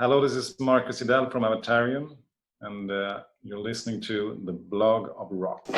Hello, this is Marcus Jidell from AVATARIUM, and you're listening to the Blog of Rock.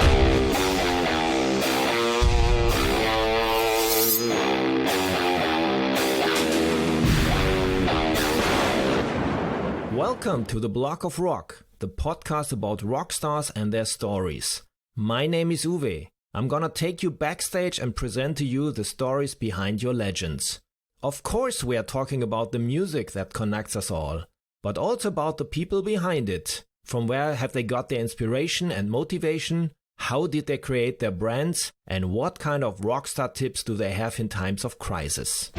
Welcome to the Blog of Rock, the podcast about rock stars and their stories. My name is Uwe. I'm gonna take you backstage and present to you the stories behind your legends. Of course, we are talking about the music that connects us all, but also about the people behind it. From where have they got their inspiration and motivation? How did they create their brands? And what kind of rockstar tips do they have in times of crisis?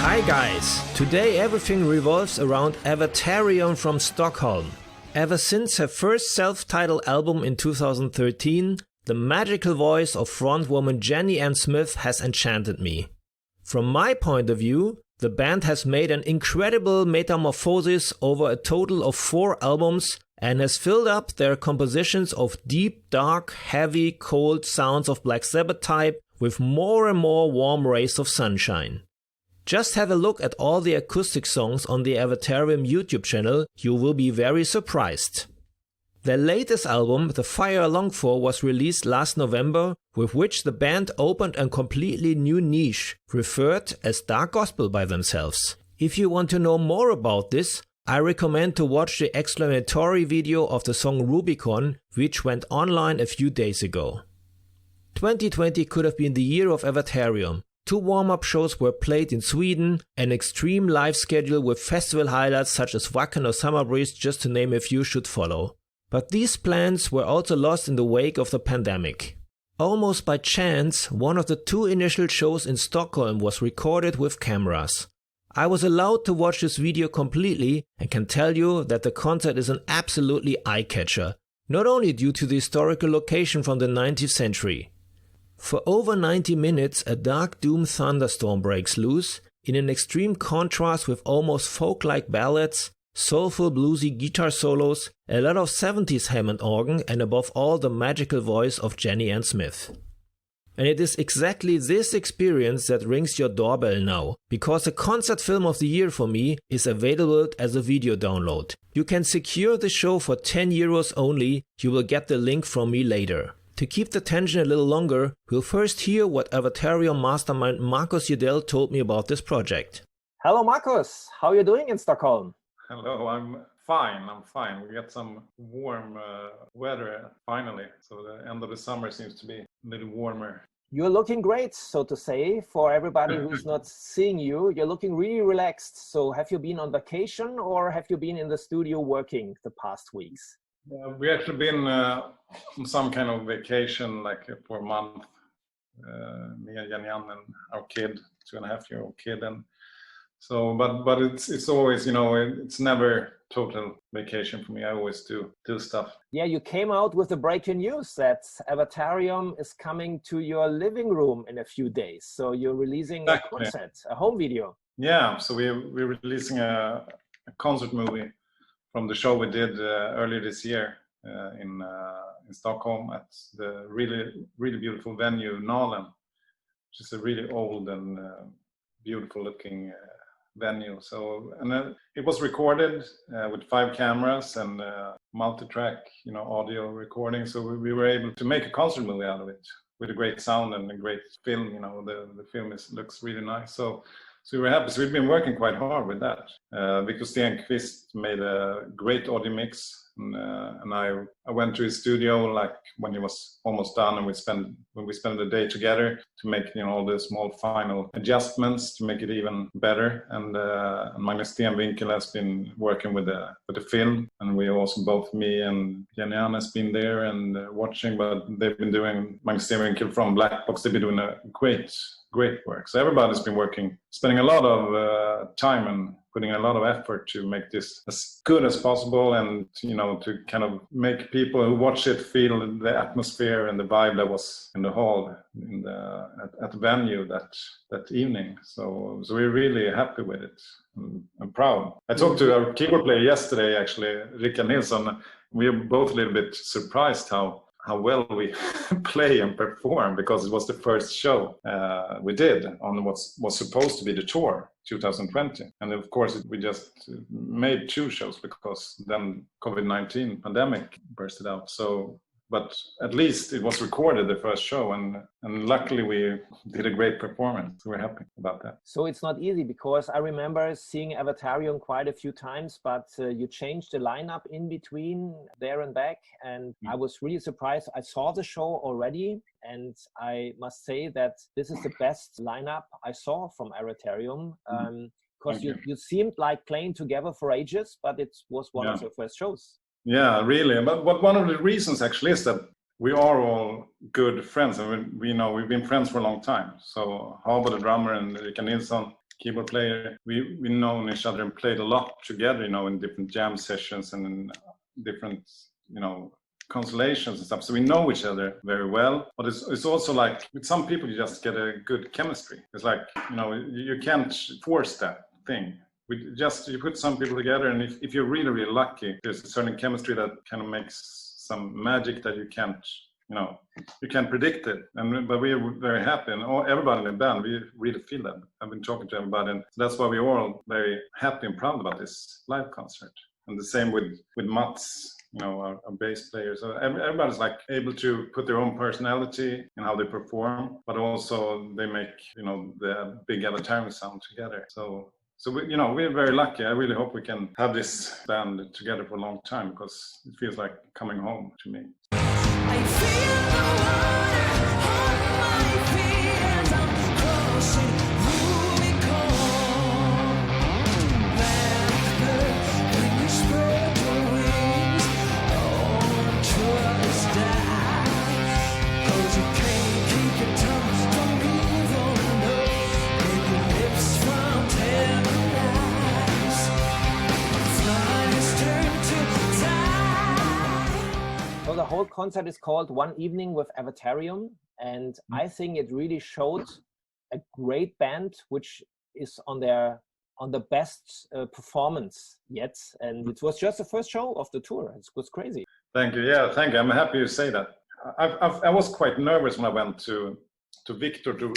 Hi guys! Today everything revolves around AVATARIUM from Stockholm. Ever since her first self-titled album in 2013, the magical voice of frontwoman Jenny Ann Smith has enchanted me. From my point of view, the band has made an incredible metamorphosis over a total of 4 albums and has filled up their compositions of deep, dark, heavy, cold sounds of Black Sabbath type with more and more warm rays of sunshine. Just have a look at all the acoustic songs on the AVATARIUM YouTube channel, you will be very surprised. Their latest album, The Fire I Long For, was released last November, with which the band opened a completely new niche, referred as dark gospel by themselves. If you want to know more about this, I recommend to watch the explanatory video of the song Rubicon, which went online a few days ago. 2020 could have been the year of AVATARIUM. 2 warm-up shows were played in Sweden, an extreme live schedule with festival highlights such as Wacken or Summer Breeze, just to name a few, should follow. But these plans were also lost in the wake of the pandemic. Almost by chance, one of the 2 initial shows in Stockholm was recorded with cameras. I was allowed to watch this video completely and can tell you that the concert is an absolutely eye-catcher, not only due to the historical location from the 19th century. For over 90 minutes, a dark doom thunderstorm breaks loose, in an extreme contrast with almost folk-like ballads, soulful bluesy guitar solos, a lot of 70s Hammond organ, and above all the magical voice of Jenny Ann Smith. And it is exactly this experience that rings your doorbell now, because the concert film of the year for me is available as a video download. You can secure the show for €10 only, you will get the link from me later. To keep the tension a little longer, we'll first hear what AVATARIUM mastermind Marcus Jidell told me about this project. Hello Marcus, how are you doing in Stockholm? Hello, I'm fine. We got some warm weather finally, so the end of the summer seems to be a little warmer. You're looking great, so to say. For everybody who's not seeing you, you're looking really relaxed. So have you been on vacation or have you been in the studio working the past weeks? We actually been on some kind of vacation, like for a month. Me and Jenny Ann and our kid, 2.5-year-old kid, and so. But it's always, it's never total vacation for me. I always do stuff. Yeah, you came out with the breaking news that AVATARIUM is coming to your living room in a few days. So you're releasing a concert, a home video. Yeah, so we're releasing a concert movie from the show we did earlier this year in Stockholm at the really beautiful venue Nalen, which is a really old and beautiful looking venue. So it was recorded with 5 cameras and multi-track, audio recording. So we were able to make a concert movie out of it with a great sound and a great film. The film looks really nice. So we were happy. So we've been working quite hard with that. Because Stenqvist made a great audio mix, and I went to his studio like when he was almost done, and we spent the day together to make all the small final adjustments to make it even better. And Magnus Stenvinkel has been working with the film, and we also, both me and Jenny Ann has been there and watching. But they've been doing, Magnus Stenvinkel from Black Box, they've been doing a great work. So everybody's been spending a lot of time and putting a lot of effort to make this as good as possible, and to kind of make people who watch it feel the atmosphere and the vibe that was in the hall at the venue that evening. So we're really happy with it. I'm proud. I talked to our keyboard player yesterday, actually, Rickard Nilsson. We were both a little bit surprised how well we play and perform, because it was the first show we did on what was supposed to be the tour 2020. And of course, we just made 2 shows because then COVID-19 pandemic bursted out. But at least it was recorded, the first show, and luckily we did a great performance. We're happy about that. So it's not easy, because I remember seeing AVATARIUM quite a few times, but you changed the lineup in between there and back, and I was really surprised. I saw the show already, and I must say that this is the best lineup I saw from AVATARIUM. Because you seemed like playing together for ages, but it was one of the first shows. Yeah, really. But one of the reasons actually is that we are all good friends, and we've been friends for a long time. So Habo, the drummer, and Rickard Nilsson, keyboard player, we known each other and played a lot together, in different jam sessions and in different, constellations and stuff. So we know each other very well. But it's also like with some people, you just get a good chemistry. It's like, you can't force that thing. You put some people together, and if you're really, really lucky, there's a certain chemistry that kind of makes some magic that you can't predict it. But we're very happy, and everybody in the band, we really feel that. I've been talking to everybody, and that's why we're all very happy and proud about this live concert. And the same with Mats, our bass player. So everybody's like able to put their own personality in how they perform, but also they make the big AVATARIUM sound together. So we're very lucky. I really hope we can have this band together for a long time, because it feels like coming home to me. I feel the water on my feet as I'm crossing Rubicon. Laughter when you spread your wings, trust die, 'cause you can't keep your tongue from evil, and your lips from terror. So the whole concert is called One Evening with AVATARIUM, and I think it really showed a great band, which is on the best performance yet. And it was just the first show of the tour. It was crazy. Thank you. Yeah, thank you. I'm happy you say that. I was quite nervous when I went to Victor to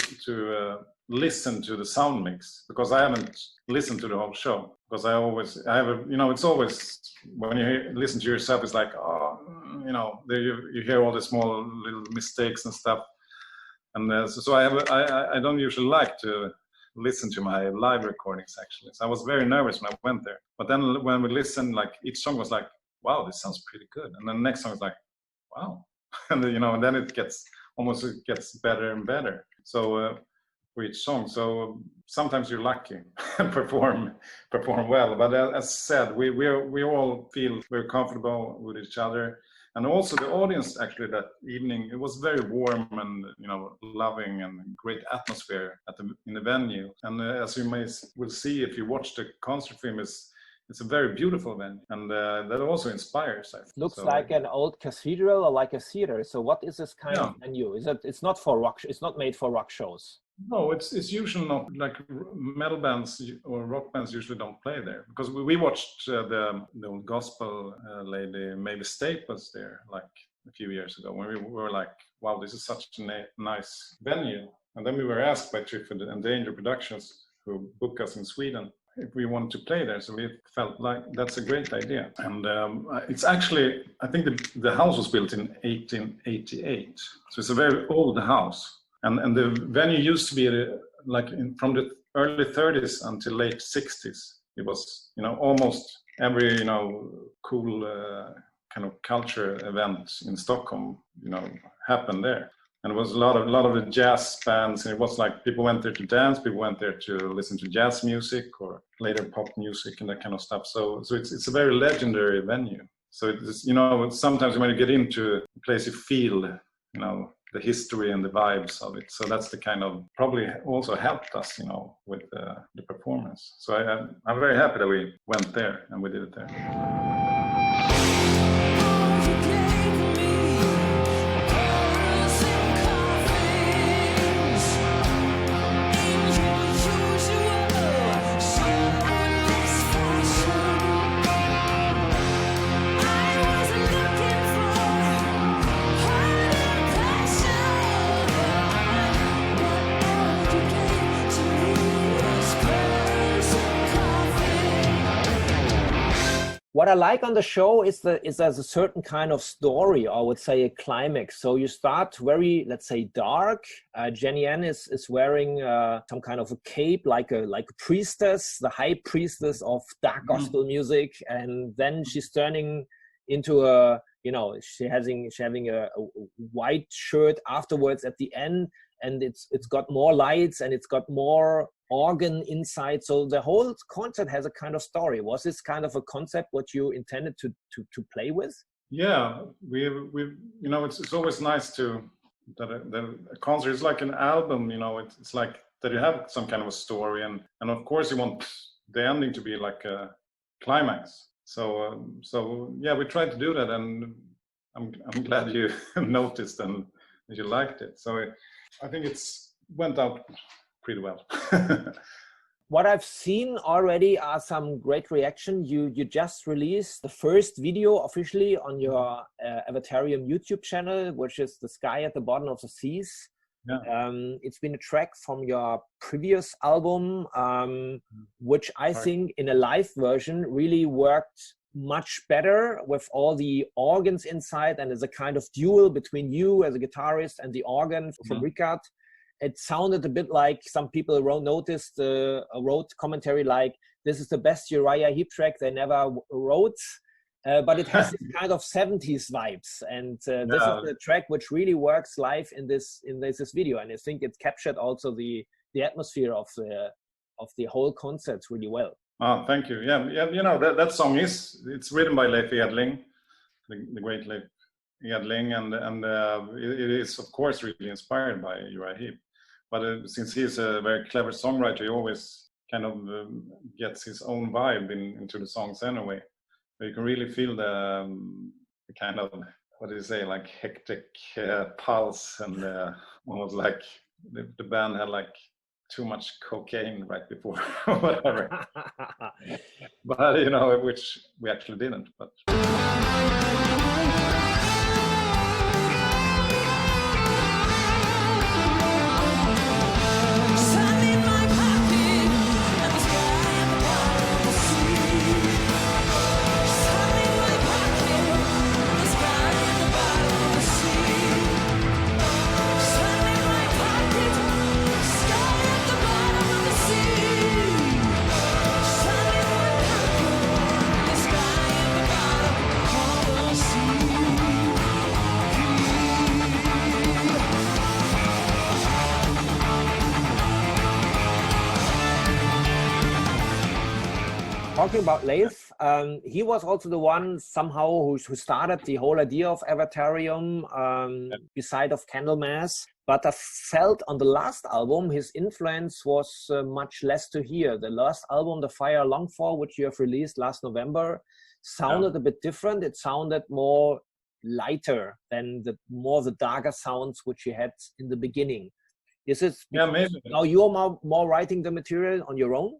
listen to the sound mix, because I haven't listened to the whole show. Because it's always when you listen to yourself, it's like, you hear all the small little mistakes and stuff. And so I don't usually like to listen to my live recordings, actually. So I was very nervous when I went there. But then when we listened, like each song was like, wow, this sounds pretty good. And then the next song was like, wow. And then it gets better and better. So for each song. So sometimes you're lucky and perform well. But as said, we all feel very comfortable with each other. And also the audience, actually, that evening, it was very warm and loving, and great atmosphere in the venue. And as you will see if you watch the concert film, it's a very beautiful venue, and that also inspires. I think. Looks like an old cathedral or like a theater. So what is this kind of venue? It's not for rock. It's not made for rock shows. No, it's usually not, like metal bands or rock bands usually don't play there, because we watched the old gospel lady Mavis Staples there like a few years ago, when we were like, wow, this is such a nice venue. And then we were asked by Triffid and Danger Productions, who booked us in Sweden, if we wanted to play there. So we felt like that's a great idea. And it's actually, I think the house was built in 1888. So it's a very old house. And the venue used to be from the early 30s until late 60s. It was, almost every, cool kind of culture event in Stockholm, happened there. And it was a lot of the jazz bands, and it was like people went there to dance, people went there to listen to jazz music or later pop music and that kind of stuff. So it's a very legendary venue. So it's, sometimes when you get into a place, you feel, the history and the vibes of it. So that's the kind of probably also helped us, you know, with the performance. So I'm very happy that we went there and we did it there. What I like on the show is there's a certain kind of story, or I would say a climax. So you start very, let's say, dark. Jenny Ann is wearing some kind of a cape, like a priestess, the high priestess of dark gospel music, and then she's turning into a, you know, she's having a white shirt afterwards at the end, and it's got more lights and it's got more organ inside. So the whole concert has a kind of story. Was this kind of a concept what you intended to play with? Yeah, we you know, it's always nice that a concert is like an album, you know, it's like that you have some kind of a story, and of course you want the ending to be like a climax. So yeah, we tried to do that, and I'm glad you noticed and that you liked it. So I think it's went out pretty well. What I've seen already are some great reaction. You just released the first video officially on your AVATARIUM YouTube channel, which is The Sky at the Bottom of the Seas. Yeah. It's been a track from your previous album, which I think in a live version really worked much better with all the organs inside, and as a kind of duel between you as a guitarist and the organ from Richard. It sounded a bit like some people wrote commentary like, this is the best Uriah Heep track they never wrote, but it has this kind of 70s vibes, and this is the track which really works live in this video, and I think it captured also the atmosphere of the whole concert really well. Oh, thank you. Yeah, you know, that song it's written by Leif Edling, the great Leif Edling, and it is of course really inspired by Uriah Heep. But since he's a very clever songwriter, he always kind of gets his own vibe into the songs anyway. So you can really feel the kind of, what do you say, like hectic pulse, and almost like the band had like too much cocaine right before whatever. But you know, which we actually didn't. But. Talking about Leif, he was also the one somehow who started the whole idea of AVATARIUM beside of Candlemass. But I felt on the last album his influence was much less to hear. The last album, The Fire Long For, which you have released last November, sounded a bit different. It sounded more lighter than the darker sounds which you had in the beginning. Is it maybe now you're more writing the material on your own?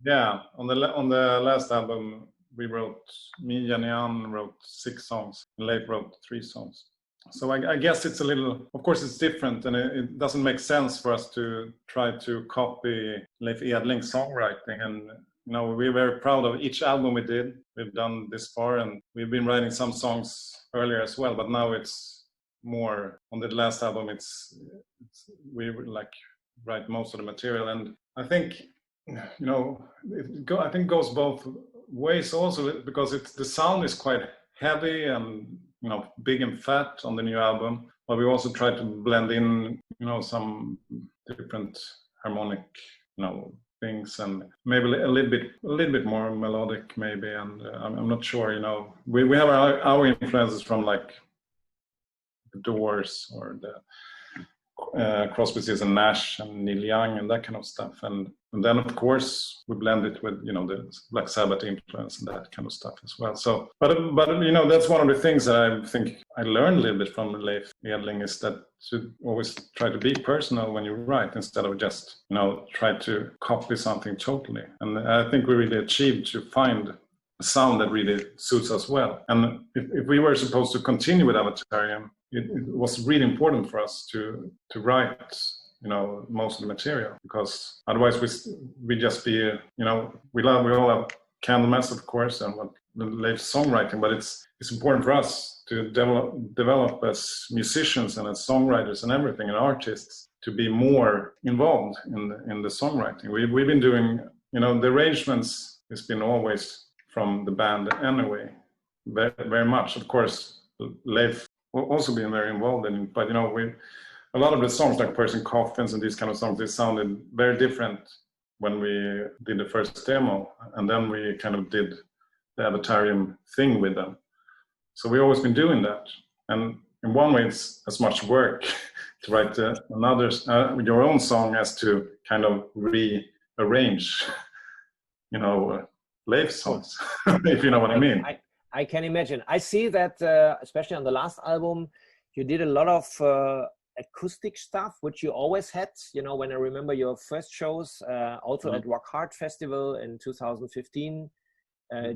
Yeah, on the last album we wrote, me, Jenny Ann wrote 6 songs, and Leif wrote 3 songs. So I guess it's a little, of course it's different, and it doesn't make sense for us to try to copy Leif Edling's songwriting. And you know, we're very proud of each album we've done this far, and we've been writing some songs earlier as well, but now it's more on the last album. We like write most of the material, and I think, you know, I think it goes both ways also, because the sound is quite heavy and, you know, big and fat on the new album, but we also try to blend in, you know, some different harmonic, you know, things, and maybe a little bit more melodic maybe, and I'm not sure, you know, we have our influences from like the Doors or Crosby, Stills and Nash and Neil Young and that kind of stuff. And then of course we blend it with, you know, the Black Sabbath influence and that kind of stuff as well. So, but you know, that's one of the things that I think I learned a little bit from Leif Edling, is that to always try to be personal when you write instead of just, you know, try to copy something totally. And I think we really achieved to find a sound that really suits us well. And if we were supposed to continue with Avatarium, it was really important for us to write, you know, most of the material, because otherwise we just be, you know, we all have Candlemass, of course, and what Leif's songwriting, but it's important for us to develop as musicians and as songwriters and everything, and artists, to be more involved in the songwriting. We've been doing, you know, the arrangements has been always from the band anyway, very, very much. Of course, Leif will also been very involved in it, but you know, a lot of the songs like Persian Coffins and these kind of songs, they sounded very different when we did the first demo, and then we kind of did the Avatarium thing with them. So we've always been doing that, and in one way it's as much work to write your own song as to kind of rearrange, you know, Leif's songs, if you know what I mean. I can imagine. I see that, especially on the last album, you did a lot of acoustic stuff, which you always had. You know, when I remember your first shows, also at Rock Hard Festival in 2015,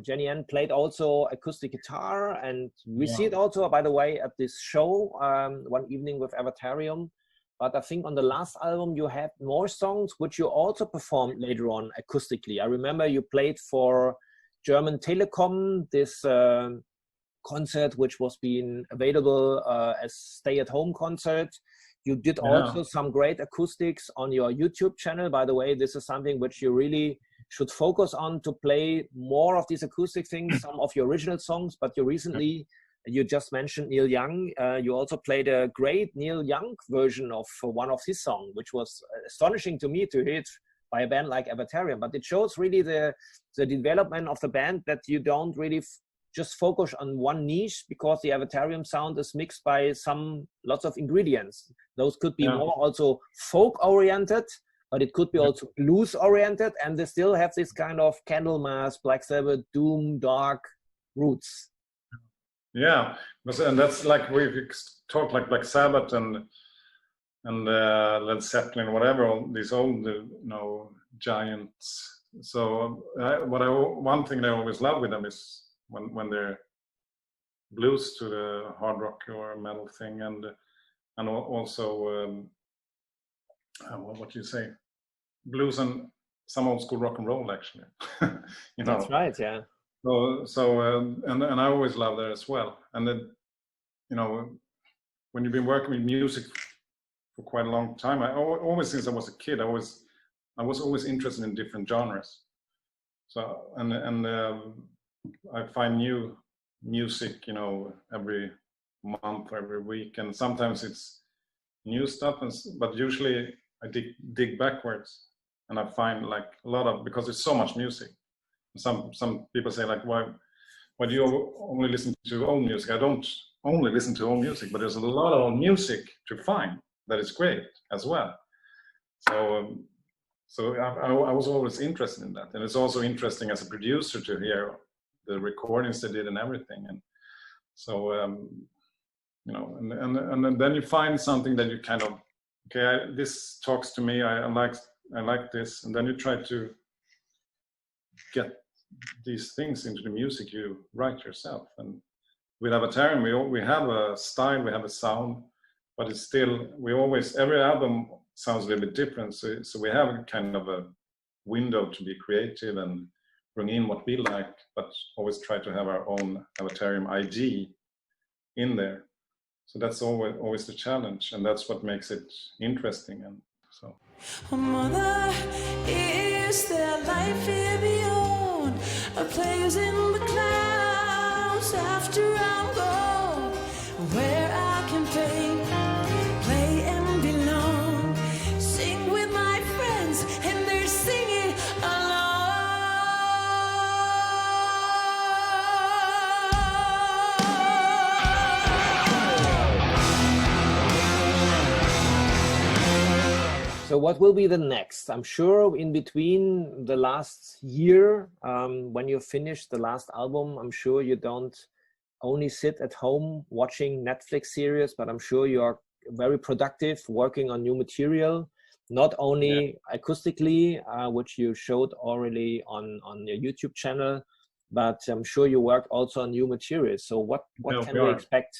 Jenny Ann played also acoustic guitar, and we see it also, by the way, at this show one evening with Avatarium. But I think on the last album you had more songs which you also performed later on acoustically. I remember you played for German Telekom, this concert which was being available as stay-at-home concert. You did also some great acoustics on your YouTube channel. By the way, this is something which you really should focus on, to play more of these acoustic things, some of your original songs. But you recently, you just mentioned Neil Young. You also played a great Neil Young version of one of his songs, which was astonishing to me to hear it by a band like Avatarium. But it shows really the development of the band, that you don't really just focus on one niche, because the Avatarium sound is mixed by lots of ingredients. Those could be more also folk oriented, but it could be also blues oriented, and they still have this kind of Candlemass, Black Sabbath, doom, dark roots. Yeah, and that's like we talk like Black Sabbath and Led Zeppelin, whatever, all these old, you know, giants. So one thing I always love with them is when they're blues to the hard rock or metal thing, and also what do you say, blues and some old school rock and roll, actually. You know? That's right, yeah. And I always love that as well. And then, you know, when you've been working with music for quite a long time, I always, since I was a kid, I was always interested in different genres. So and I find new music, you know, every month or every week, and sometimes it's new stuff, but usually I dig backwards, and I find like a lot of, because there's so much music. Some people say like, why do you only listen to old music? I don't only listen to old music, but there's a lot of old music to find that is great as well. So I was always interested in that, and it's also interesting as a producer to hear the recordings they did and everything. And so you know, and then you find something that you kind of, okay, this talks to me. I like this, and then you try to get these things into the music you write yourself. And with Avatarium, we have a style, we have a sound, but it's still, every album sounds a little bit different. So we have a kind of a window to be creative and bring in what we like, but always try to have our own Avatarium ID in there. So that's always the challenge, and that's what makes it interesting. And so. Mother, is there life here beyond? A place in the clouds after I'm gone, where I can play and belong, sing with my friends, and they're singing along. So what will be the next? I'm sure in between the last year, when you finish the last album, I'm sure you don't only sit at home watching Netflix series, but I'm sure you are very productive working on new material, not only acoustically, which you showed already on your YouTube channel, but I'm sure you work also on new materials. So what can we expect?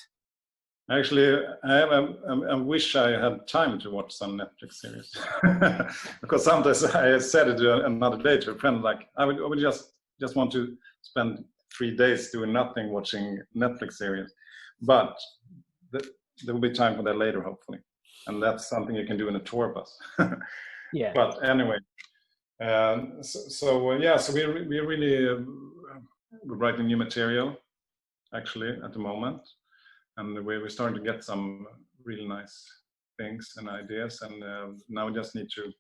Actually, I wish I had time to watch some Netflix series because sometimes I said it another day to a friend, like I would just want to spend 3 days doing nothing, watching Netflix series, but there will be time for that later, hopefully, and that's something you can do in a tour bus. Yeah. But anyway, so we're really writing new material actually at the moment. And we're starting to get some really nice things and ideas, and now we just need to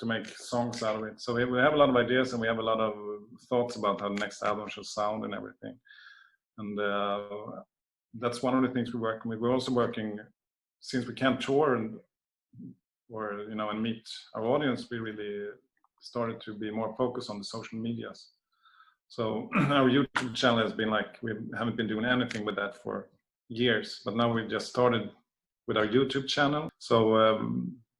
make songs out of it. So we have a lot of ideas, and we have a lot of thoughts about how the next album should sound and everything. And that's one of the things we're working with. We're also working, since we can't tour and meet our audience, we really started to be more focused on the social medias. So our YouTube channel has been like, we haven't been doing anything with that for years, but now we've just started with our YouTube channel. So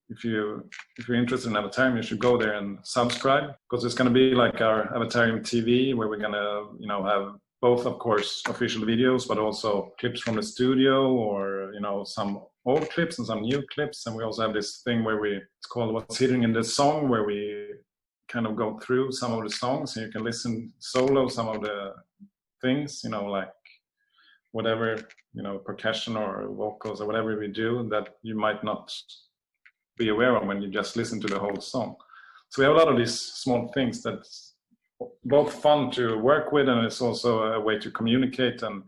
if you're interested in AVATARIUM, you should go there and subscribe, because it's going to be like our AVATARIUM TV, where we're going to have both, of course, official videos, but also clips from the studio, or some old clips and some new clips. And we also have this thing where it's called What's Hidden in the Song, where we kind of go through some of the songs, and you can listen solo some of the things, like whatever, percussion or vocals or whatever we do that you might not be aware of when you just listen to the whole song. So we have a lot of these small things that's both fun to work with, and it's also a way to communicate and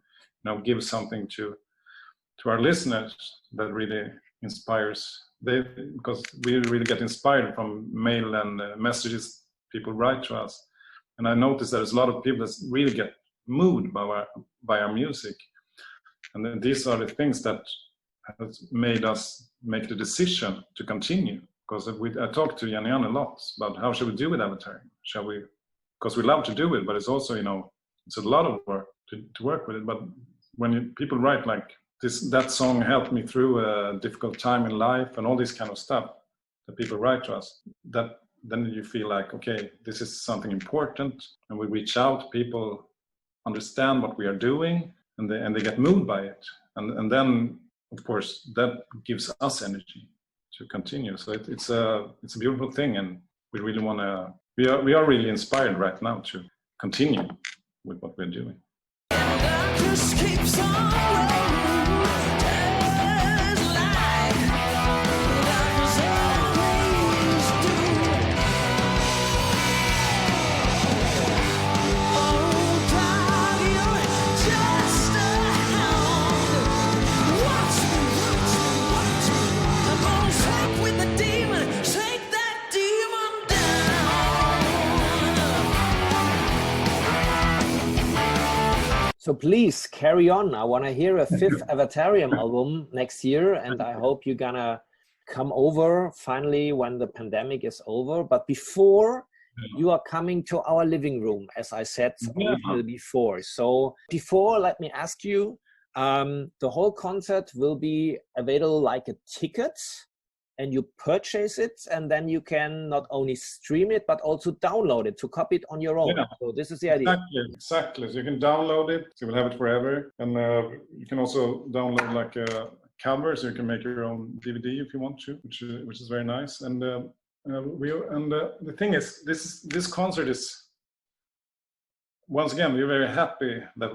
give something to our listeners that really inspires. Because we really get inspired from mail and messages people write to us, and I noticed there's a lot of people that really get moved by our music, and then these are the things that has made us make the decision to continue. Because I talked to Jan a lot about how should we do with AVATARIUM. Shall we? Because we love to do it, but it's also it's a lot of work to work with it. But when people write like that song helped me through a difficult time in life, and all this kind of stuff that people write to us, that then you feel like, okay, this is something important, and we reach out, people understand what we are doing, and they get moved by it, and then of course that gives us energy to continue. So it's a beautiful thing, and we really want to. We are really inspired right now to continue with what we're doing. So please carry on. I want to hear a 5th AVATARIUM album next year, and I hope you're gonna come over finally when the pandemic is over. But before, you are coming to our living room, as I said originally before. So before, let me ask you, the whole concert will be available like a ticket, and you purchase it, and then you can not only stream it, but also download it to copy it on your own. Yeah. So this is the idea. Exactly. So you can download it, so you will have it forever. And you can also download like a cover, so you can make your own DVD if you want to, which is very nice. And the thing is, this concert is, once again, we're very happy that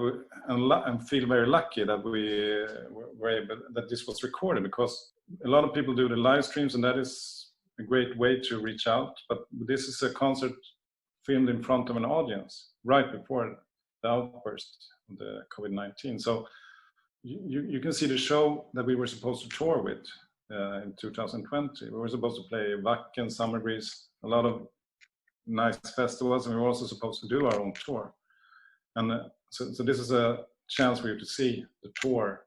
and feel very lucky that we were able, that this was recorded, because a lot of people do the live streams, and that is a great way to reach out. But this is a concert filmed in front of an audience right before the outburst of the COVID-19. So you can see the show that we were supposed to tour with in 2020. We were supposed to play Wacken, Summer Breeze, a lot of nice festivals, and we were also supposed to do our own tour. And so this is a chance for you to see the tour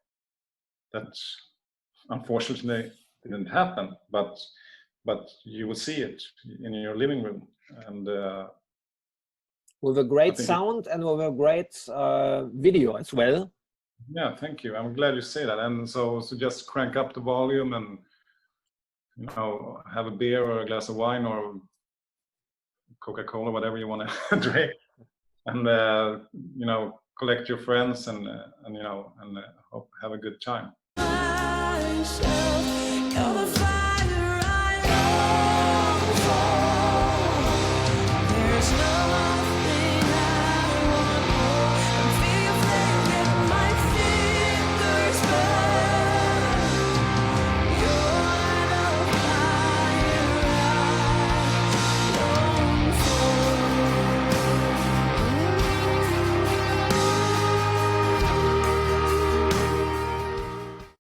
that unfortunately didn't happen, but you will see it in your living room, and with a great sound and with a great video as well. Yeah, thank you. I'm glad you say that. And so just crank up the volume and, you know, have a beer or a glass of wine or Coca-Cola, whatever you want to drink, and you know, collect your friends and you know, and have a good time.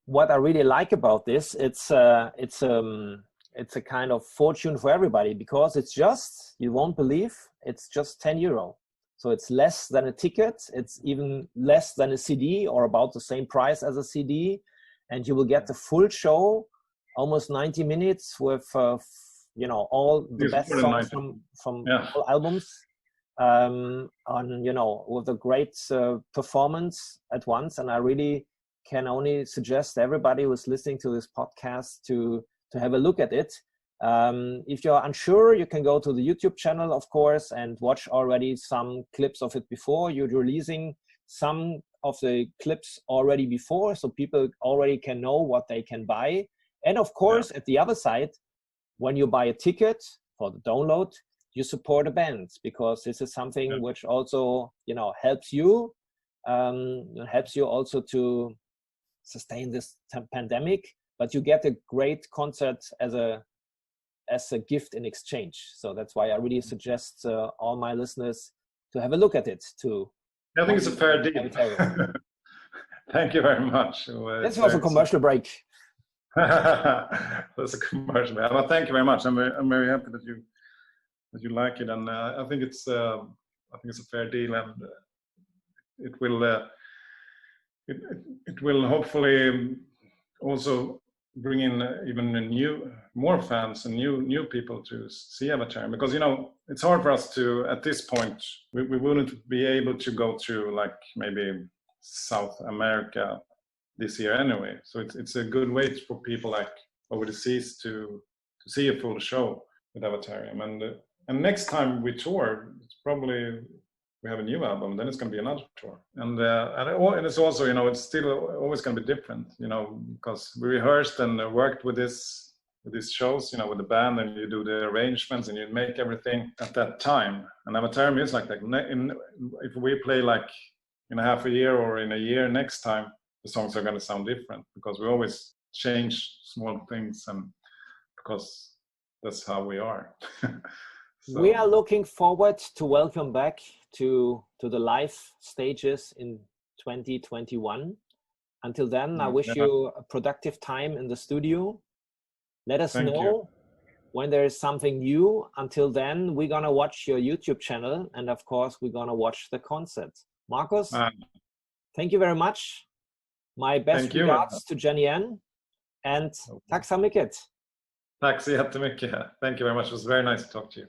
What I really like about this, it's a kind of fortune for everybody, because it's just, you won't believe, it's just €10. So it's less than a ticket. It's even less than a CD, or about the same price as a CD. And you will get the full show, almost 90 minutes with, you know, all the best songs from all albums, on, you know, with a great performance at once. And I really can only suggest everybody who's listening to this podcast to have a look at it. If you're unsure, you can go to the YouTube channel, of course, and watch already some clips of it before. You're releasing some of the clips already before, so people already can know what they can buy. And of course, at the other side, when you buy a ticket for the download, you support a band, because this is something which also, you know, helps you also to sustain this pandemic, but you get a great concert as a gift in exchange. So that's why I really suggest all my listeners to have a look at it too. I think it's a fair deal. Thank you very much. This was a commercial break. That's a commercial break. Well, thank you very much. I'm very happy that you like it, and I think it's a fair deal, and it will hopefully also bring in even more fans and new people to see AVATARIUM, because, you know, it's hard for us to, at this point, we wouldn't be able to go to like maybe South America this year anyway. So it's a good way for people like over the seas to see a full show with AVATARIUM. And next time we tour, it's probably, we have a new album, then it's going to be another tour. And it's also, you know, it's still always going to be different, you know, because we rehearsed and worked with these shows, you know, with the band, and you do the arrangements and you make everything at that time. And AVATARIUM is like that. If we play like in a half a year or in a year next time, the songs are going to sound different, because we always change small things, and because that's how we are. So. We are looking forward to welcome back to the live stages in 2021. Until then, I wish you a productive time in the studio. Let us know when there is something new. Until then, we're going to watch your YouTube channel, and of course, we're going to watch the concert. Marcus, thank you very much. My best regards to Jenny Ann, and tack så mycket. Tack så jättemycket. Thank you very much. It was very nice to talk to you.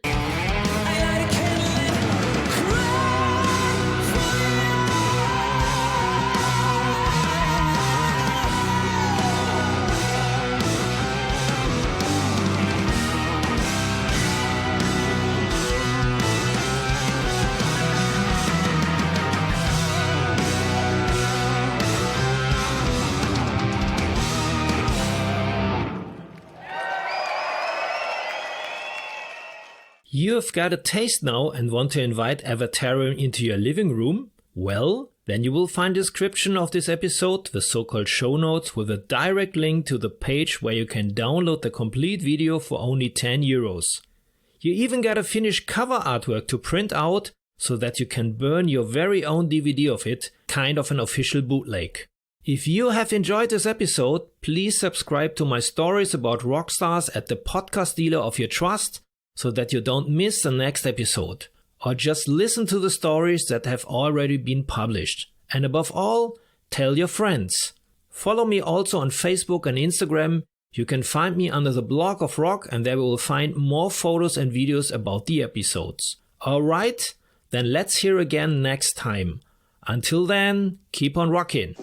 You've got a taste now and want to invite AVATARIUM into your living room? Well, then you will find a description of this episode, the so-called show notes, with a direct link to the page where you can download the complete video for only €10. You even got a finished cover artwork to print out so that you can burn your very own DVD of it, kind of an official bootleg. If you have enjoyed this episode, please subscribe to my stories about rock stars at the podcast dealer of your trust, so that you don't miss the next episode, or just listen to the stories that have already been published. And above all, tell your friends. Follow me also on Facebook and Instagram, You can find me under the blog of rock, and there you will find more photos and videos about the episodes. Alright, then let's hear again next time. Until then, keep on rocking.